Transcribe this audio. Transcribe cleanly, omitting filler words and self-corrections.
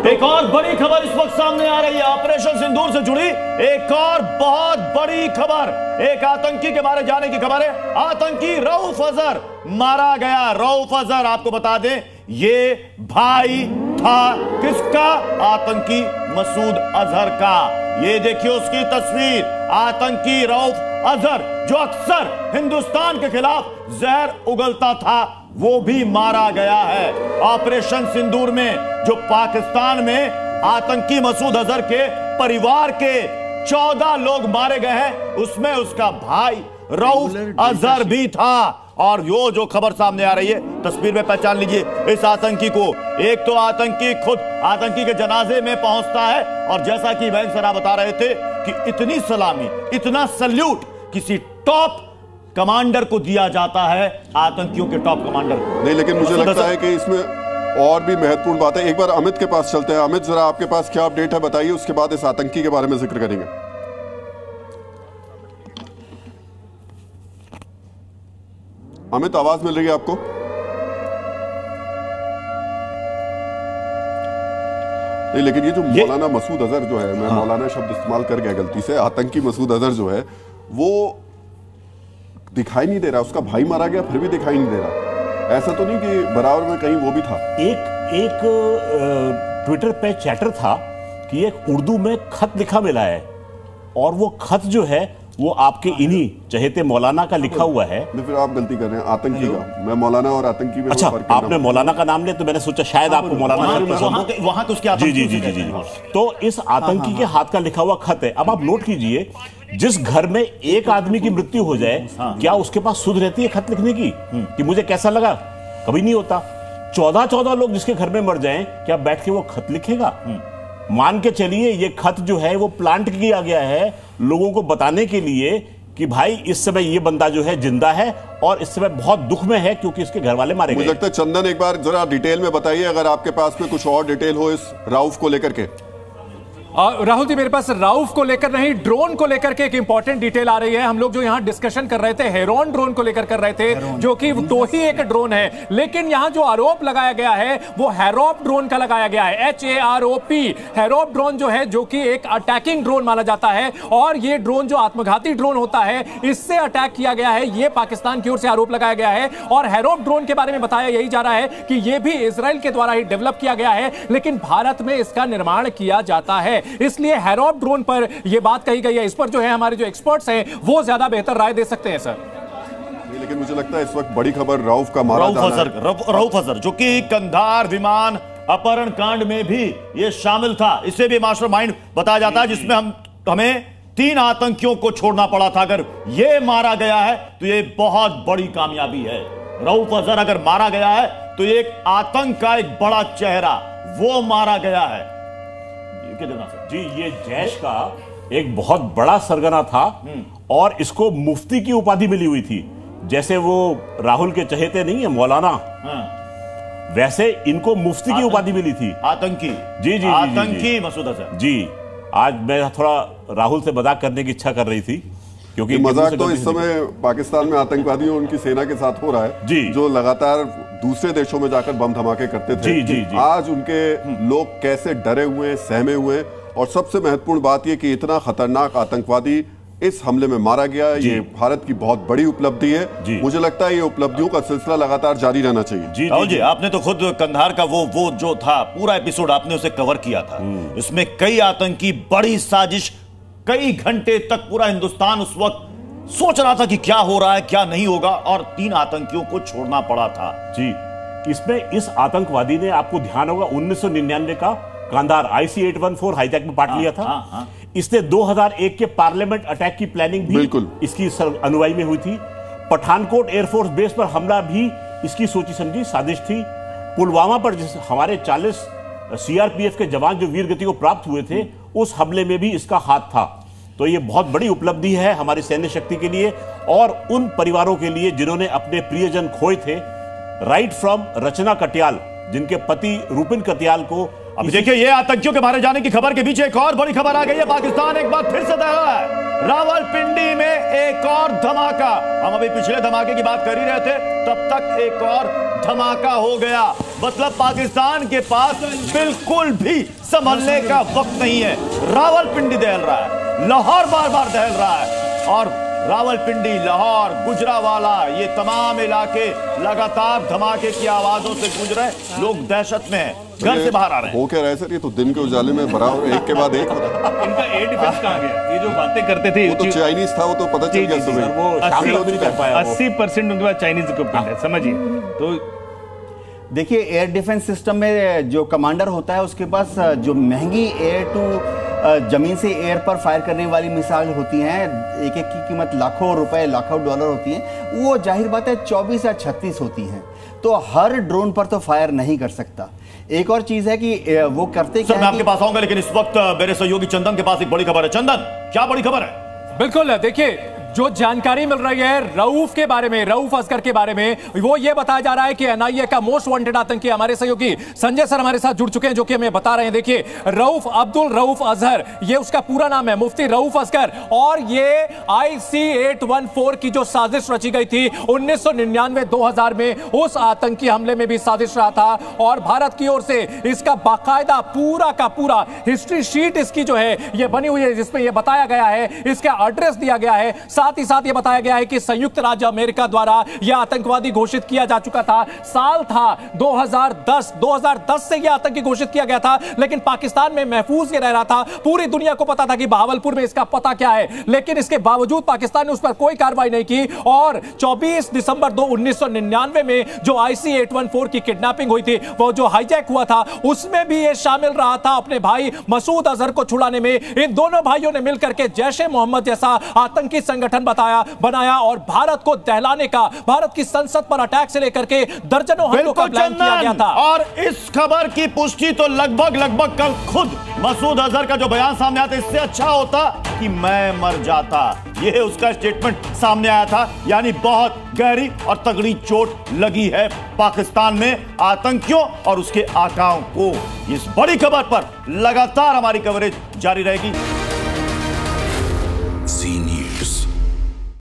एक और बड़ी खबर इस वक्त सामने आ रही है ऑपरेशन सिंदूर से जुड़ी एक और बहुत बड़ी खबर। एक आतंकी के बारे जाने की खबर है। आतंकी रऊफ अजहर मारा गया। रऊफ अजहर आपको बता दें ये भाई था किसका? आतंकी मसूद अजहर का। ये देखिए उसकी तस्वीर। आतंकी रऊफ अजहर जो अक्सर हिंदुस्तान के खिलाफ जहर उगलता था वो भी मारा गया है ऑपरेशन सिंदूर में। जो पाकिस्तान में आतंकी मसूद अजहर के परिवार के 14 लोग मारे गए हैं उसमें उसका भाई रऊफ अजहर भी था। और जो खबर सामने आ रही है तस्वीर में पहचान लीजिए इस आतंकी को। एक तो आतंकी खुद आतंकी के जनाजे में पहुंचता है और जैसा कि बैंक सरा बता रहे थे कि इतनी सलामी इतना सल्यूट किसी टॉप कमांडर को दिया जाता है, आतंकियों के टॉप कमांडर को नहीं। लेकिन मुझे लगता है कि इसमें और भी महत्वपूर्ण बात है। एक बार अमित के पास चलते हैं। अमित जरा आपके पास क्या अपडेट है बताइए, उसके बाद इस आतंकी के बारे में जिक्र करेंगे। अमित आवाज मिल रही है आपको? नहीं, लेकिन ये जो मौलाना मसूद अजहर जो है, मैं मौलाना शब्द इस्तेमाल कर गया गलती से, आतंकी मसूद अजहर जो है वो दिखाई नहीं दे रहा। उसका भाई मारा गया फिर भी दिखाई नहीं दे रहा। ऐसा तो नहीं कि बराबर में कहीं वो भी था? एक ट्विटर पे चैटर था कि एक उर्दू में खत लिखा मिला है और वो खत जो है वो आपके इन्हीं चहेते मौलाना का लिखा हुआ है। फिर आप गलती कर रहे हैं, आतंकी का। मैं मौलाना और आतंकी में अच्छा, आपने मौलाना का नाम लिया तो मैंने सोचा शायद आपको मौलाना वहां तो उसके जी जी जी जी जी। तो इस आतंकी के हाथ का लिखा हुआ खत है। अब आप नोट कीजिए जिस घर में एक आदमी की मृत्यु हो जाए क्या उसके पास सुध रहती है खत लिखने की कि मुझे कैसा लगा? कभी नहीं होता। 14 लोग जिसके घर में मर जाएं क्या बैठ के वो खत लिखेगा? मान के चलिए ये खत जो है वो प्लांट किया गया है लोगों को बताने के लिए कि भाई इस समय ये बंदा जो है जिंदा है और इस समय बहुत दुख में है क्योंकि इसके घर वाले मारे गए। मुझे लगता है चंदन एक बार जरा डिटेल में बताइए अगर आपके पास में कुछ और डिटेल हो इस रऊफ को लेकर के। राहुल जी मेरे पास राउफ को लेकर नहीं ड्रोन को लेकर के एक इंपॉर्टेंट डिटेल आ रही है। हम लोग जो यहां डिस्कशन कर रहे थे हेरोन ड्रोन को लेकर कर रहे थे जो कि तो ही एक ड्रोन है, लेकिन यहां जो आरोप लगाया गया है वो हैरोप ड्रोन का लगाया गया है। HAROP हैरोप ड्रोन जो है जो कि एक अटैकिंग ड्रोन माना जाता है और ये ड्रोन जो आत्मघाती ड्रोन होता है इससे अटैक किया गया है, ये पाकिस्तान की ओर से आरोप लगाया गया है। और हैरोप ड्रोन के बारे में बताया यही जा रहा है कि यह भी इजराइल के द्वारा ही डेवलप किया गया है लेकिन भारत में इसका निर्माण किया जाता है, इसलिए हैरोप ड्रोन पर यह बात कही गई है। इस पर जो है हमारे जो एक्सपर्ट्स हैं वो ज्यादा बेहतर राय दे सकते हैं सर। लेकिन मुझे लगता है इस वक्त बड़ी खबर रऊफ का मारा जाना है। रऊफ अजहर जो कि कंधार विमान अपहरण कांड में भी ये शामिल था, इसे भी मास्टरमाइंड बताया जाता है जिसमें हमें 3 आतंकियों को छोड़ना पड़ा था। अगर ये मारा गया है तो ये बहुत बड़ी कामयाबी है। रऊफ अजहर अगर मारा गया है तो ये एक आतंक का एक बड़ा चेहरा वो मारा गया है। जी ये जैश का एक बहुत बड़ा सरगना था और इसको मुफ्ती की उपाधि मिली हुई थी। जैसे वो राहुल के चहेते नहीं है मौलाना, वैसे इनको मुफ्ती की उपाधि मिली थी। आतंकी जी जी आतंकी मसूद अजहर जी। आज मैं थोड़ा राहुल से मजाक करने की इच्छा कर रही थी क्योंकि मजाक तो इस समय पाकिस्तान में आतंकवादियों उनकी सेना के साथ हो रहा है जी, जो लगातार दूसरे देशों में जाकर बम धमाके करते थे। जी, जी, जी। आज उनके लोग कैसे डरे हुए सहमे हुए और सबसे महत्वपूर्ण बात यह कि इतना खतरनाक आतंकवादी इस हमले में मारा गया। ये भारत की बहुत बड़ी उपलब्धि है। मुझे लगता है ये उपलब्धियों का सिलसिला लगातार जारी रहना चाहिए। राहुल जी आपने तो खुद कंधार का वो जो था पूरा एपिसोड आपने उसे कवर किया था। इसमें कई आतंकी बड़ी साजिश, कई घंटे तक पूरा हिंदुस्तान उस वक्त सोच रहा था कि क्या हो रहा है क्या नहीं होगा और 3 आतंकियों को छोड़ना पड़ा था। जी इसमें इस आतंकवादी ने आपको ध्यान होगा 1999 का कांधार IC-814 हाईजैक में पार्ट लिया था। इसने 2001 के पार्लियामेंट अटैक की प्लानिंग भी इसकी अनुयायी में हुई थी। पठानकोट एयरफोर्स बेस पर हमला भी इसकी सोची समझी साजिश थी। पुलवामा पर जिस हमारे 40 CRPF के जवान जो वीर गति को प्राप्त हुए थे उस हमले में भी इसका हाथ था। तो ये बहुत बड़ी उपलब्धि है हमारी सैन्य शक्ति के लिए और उन परिवारों के लिए जिन्होंने अपने प्रियजन खोए थे। राइट फ्रॉम रचना कटियाल जिनके पति रूपिन कटियाल को। अब देखिए ये आतंकियों के मारे जाने की खबर के पीछे एक और बड़ी खबर आ गई है। पाकिस्तान एक बार फिर से दगा है। रावलपिंडी में एक और धमाका। हम अभी पिछले धमाके की बात कर ही रहे थे, तब तक एक और धमाका हो गया। मतलब पाकिस्तान के पास बिल्कुल भी संभलने का वक्त नहीं है। रावलपिंडी दहल रहा है, लाहौर बार बार दहल रहा है, और रावलपिंडी, लाहौर, गुजरावाला, ये तमाम इलाके लगातार धमाके की आवाजों से गूंज रहे। लोग दहशत में हैं, घर से बाहर आ रहे हैं। हो क्या रहा है सर? ये तो दिन के उजाले में बराबर एक के बाद एक हो रहा है। इनका एयर डिफेंस कहाँ गया? ये जो बातें करते थे, वो तो चाइनीज था, वो तो पता चल गया सुबह। वो शामिल हो नहीं कर पाया। 80% उनके पास चाइनीज इक्विपमेंट है, समझिए। तो देखिए, एयर डिफेंस सिस्टम में जो कमांडर होता है उसके पास जो महंगी एयर टू जमीन से एयर पर फायर करने वाली मिसाइल होती हैं, एक एक की कीमत लाखों रुपए, लाखों डॉलर होती हैं। वो जाहिर बात है 24 या 36 होती हैं, तो हर ड्रोन पर तो फायर नहीं कर सकता। एक और चीज है कि वो करते क्या सर, मैं आपके पास आऊंगा, लेकिन इस वक्त मेरे सहयोगी चंदन के पास एक बड़ी खबर है। चंदन, क्या बड़ी खबर है? बिल्कुल, देखिए जो जानकारी मिल रही है रऊफ के बारे में, रऊफ असगर के बारे में, वो ये बताया जा रहा है कि एनआईए का मोस्ट वांटेड आतंकी, हमारे सहयोगी संजय सर हमारे साथ जुड़ चुके हैं, जो कि हमें बता रहे हैं। देखिए, रऊफ अब्दुल रऊफ अजहर, ये उसका पूरा नाम है, मुफ्ती रऊफ असगर, और ये IC-814 की जो साजिश रची गई थी 1999-2000 में, उस आतंकी हमले में भी साजिश रहा था। और भारत की ओर से इसका बाकायदा पूरा का पूरा हिस्ट्री शीट इसकी जो है ये बनी हुई है, जिसमें यह बताया गया है, इसका एड्रेस दिया गया है, साथ ही साथ यह बताया गया है कि संयुक्त राज्य अमेरिका द्वारा यह आतंकवादी घोषित किया जा चुका था। साल था 2010 से यह आतंकी घोषित किया गया था, लेकिन पाकिस्तान में महफूज ये रह रहा था। पूरी दुनिया को पता था कि बहावलपुर में इसका पता क्या है, लेकिन इसके बावजूद पाकिस्तान ने उस पर कोई कार्रवाई नहीं की। और 24 दिसंबर 1999 में जो IC-814 की किडनैपिंग हुई थी, वो जो हाईजैक हुआ था, उसमें भी यह शामिल रहा था अपने भाई मसूद अजहर को छुड़ाने में। इन दोनों भाइयों ने मिलकर के जैश ए मोहम्मद जैसा आतंकी संगठन बनाया और भारत को दहलाने का, भारत की संसद पर अटैक से लेकर के दर्जनों हमलों का प्लान किया गया था। और इस खबर की पुष्टि तो लगभग कल खुद मसूद अजहर का जो बयान सामने आता, इससे अच्छा होता कि मैं मर जाता, यह उसका स्टेटमेंट सामने आया था। यानी बहुत गहरी और तगड़ी चोट लगी है पाकिस्तान में आतंकियों और उसके आकाओं को। इस बड़ी खबर पर लगातार हमारी कवरेज जारी रहेगी।